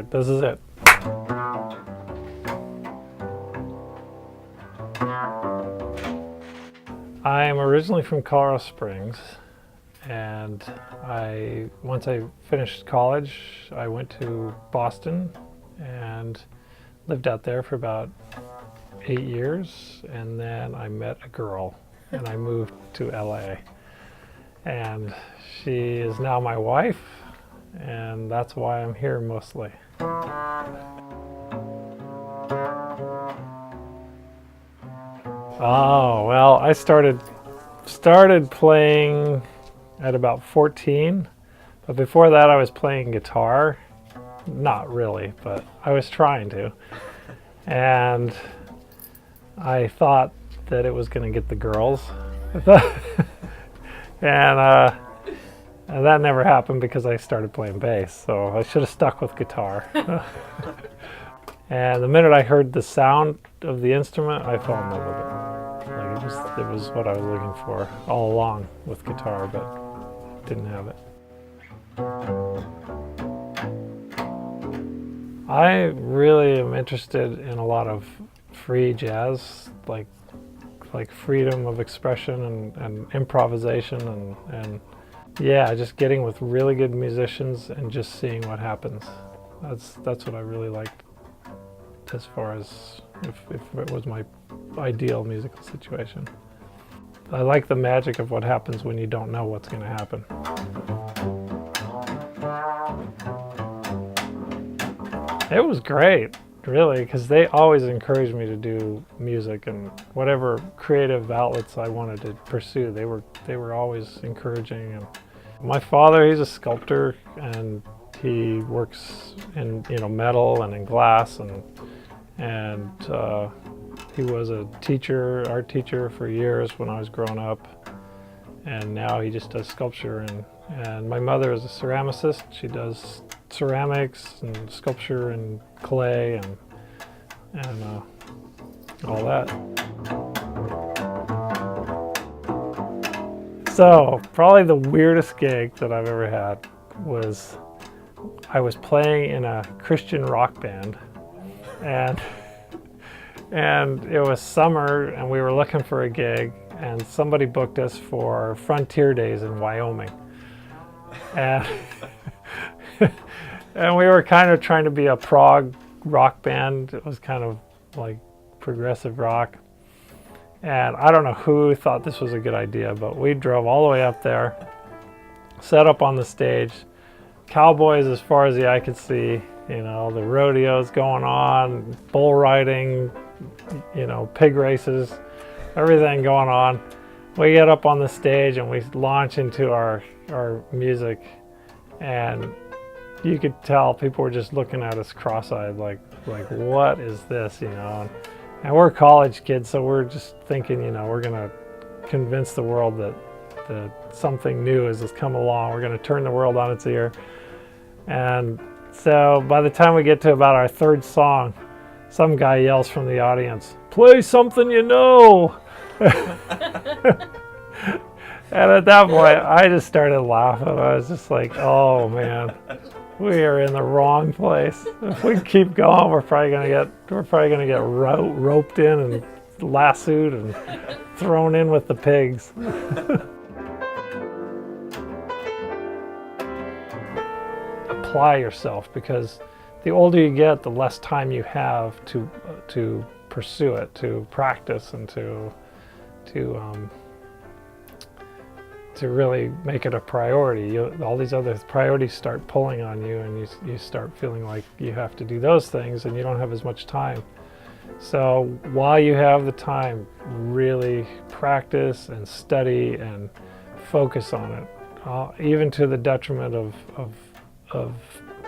right, this is it. I am originally from Colorado Springs, and once I finished college, I went to Boston and lived out there for about 8 years, and then I met a girl and I moved to LA, and she is now my wife, and that's why I'm here mostly. Oh, well, I started playing at about 14, but before that I was playing guitar. Not really, but I was trying to. And I thought that it was going to get the girls. And that never happened because I started playing bass, so I should have stuck with guitar. And the minute I heard the sound of the instrument, I fell in love with it. Like it was what I was looking for all along with guitar, but didn't have it. I really am interested in a lot of free jazz, like freedom of expression and improvisation and yeah, just getting with really good musicians and just seeing what happens. That's what I really liked, as far as if it was my ideal musical situation. I like the magic of what happens when you don't know what's going to happen. It was great, really, because they always encouraged me to do music and whatever creative outlets I wanted to pursue. They were always encouraging. And my father, he's a sculptor, and he works in metal and in glass, and he was a art teacher for years when I was growing up, and now he just does sculpture. And my mother is a ceramicist. She does ceramics and sculpture and clay and all that. So probably the weirdest gig that I've ever had was I was playing in a Christian rock band, and it was summer and we were looking for a gig, and somebody booked us for Frontier Days in Wyoming, and and we were kind of trying to be a prog rock band. It was kind of like progressive rock, and I don't know who thought this was a good idea, but we drove all the way up there, set up on the stage, cowboys as far as the eye could see, the rodeos going on, bull riding, pig races, everything going on. We get up on the stage and we launch into our music, and you could tell people were just looking at us cross-eyed, like what is this, And we're college kids, so we're just thinking, we're gonna convince the world that something new has come along. We're gonna turn the world on its ear. And so by the time we get to about our third song, some guy yells from the audience, "Play something you know!" And at that point, I just started laughing. I was just like, "Oh man, we are in the wrong place. If we keep going, we're probably gonna get roped in and lassoed and thrown in with the pigs." Apply yourself, because the older you get, the less time you have to pursue it, to practice, and to really make it a priority. All these other priorities start pulling on you, and you start feeling like you have to do those things, and you don't have as much time. So while you have the time, really practice and study and focus on it, even to the detriment of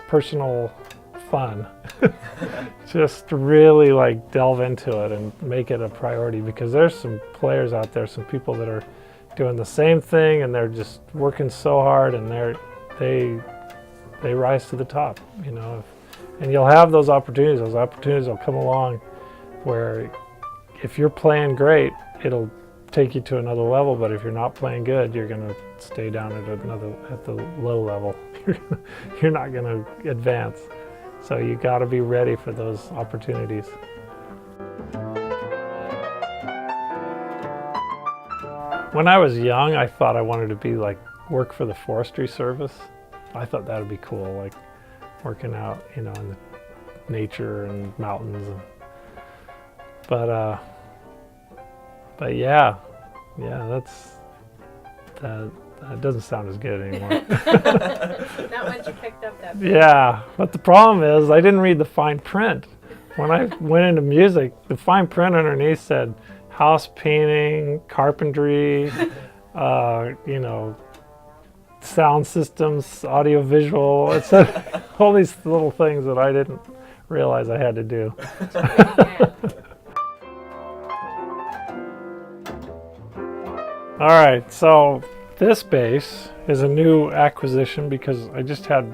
personal fun. Just really delve into it and make it a priority, because there's some players out there, some people that are doing the same thing, and they're just working so hard, and they rise to the top, and you'll have those opportunities. Those opportunities will come along where if you're playing great, it'll take you to another level, but if you're not playing good, you're going to stay down at the low level. You're not going to advance. So you got to be ready for those opportunities. When I was young, I thought I wanted to be like work for the forestry service. I thought that would be cool, like working out, you know, in the nature and mountains. But yeah, that doesn't sound as good anymore. Not once you picked up that. Yeah, but the problem is I didn't read the fine print. When I went into music, the fine print underneath said house painting, carpentry, you know, sound systems, audio visual. It said all these little things that I didn't realize I had to do. All right, so this bass is a new acquisition because I just had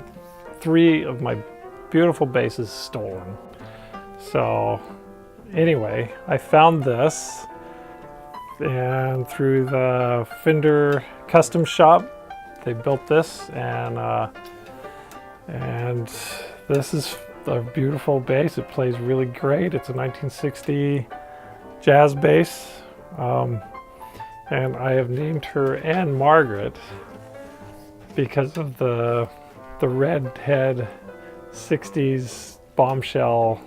3 of my beautiful basses stolen. So anyway, I found this, and through the Fender custom shop, they built this, and this is a beautiful bass. It plays really great. It's a 1960 jazz bass. And I have named her Ann Margret because of the redhead 60s bombshell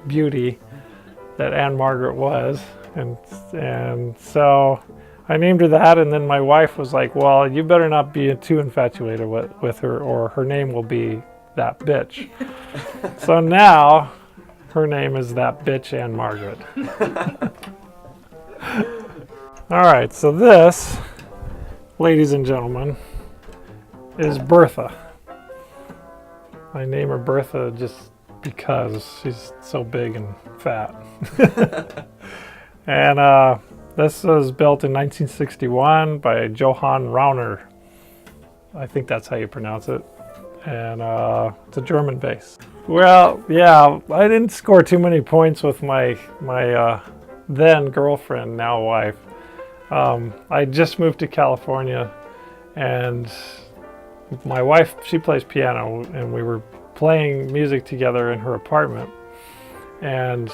beauty that Ann Margret was, and so I named her that. And then my wife was like, "Well, you better not be too infatuated with her, or her name will be that bitch." So now her name is That Bitch Ann Margret. All right, so this, ladies and gentlemen, is Bertha. I name her Bertha just because she's so big and fat. And this was built in 1961 by Johann Rauner. I think that's how you pronounce it. And it's a German bass. Well, yeah, I didn't score too many points with my then girlfriend, now wife. I just moved to California, and my wife, she plays piano, and we were playing music together in her apartment. And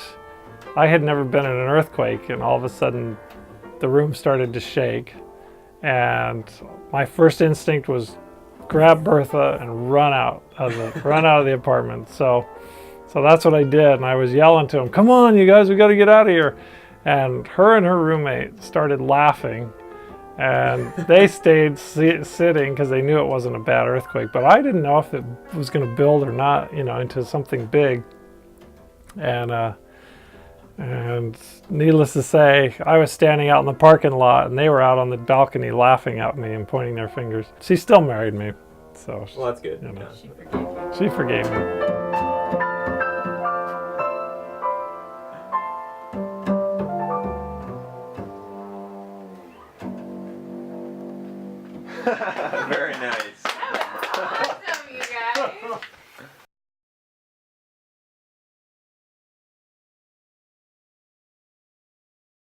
I had never been in an earthquake, and all of a sudden the room started to shake, and my first instinct was grab Bertha and run out of the apartment. So that's what I did, and I was yelling to them, "Come on, you guys, we got to get out of here." And her roommate started laughing, and they stayed sitting because they knew it wasn't a bad earthquake. But I didn't know if it was going to build or not, you know, into something big. And needless to say, I was standing out in the parking lot, and they were out on the balcony laughing at me and pointing their fingers. She still married me, so well, that's good. You know, Yeah. she forgave me. Very nice.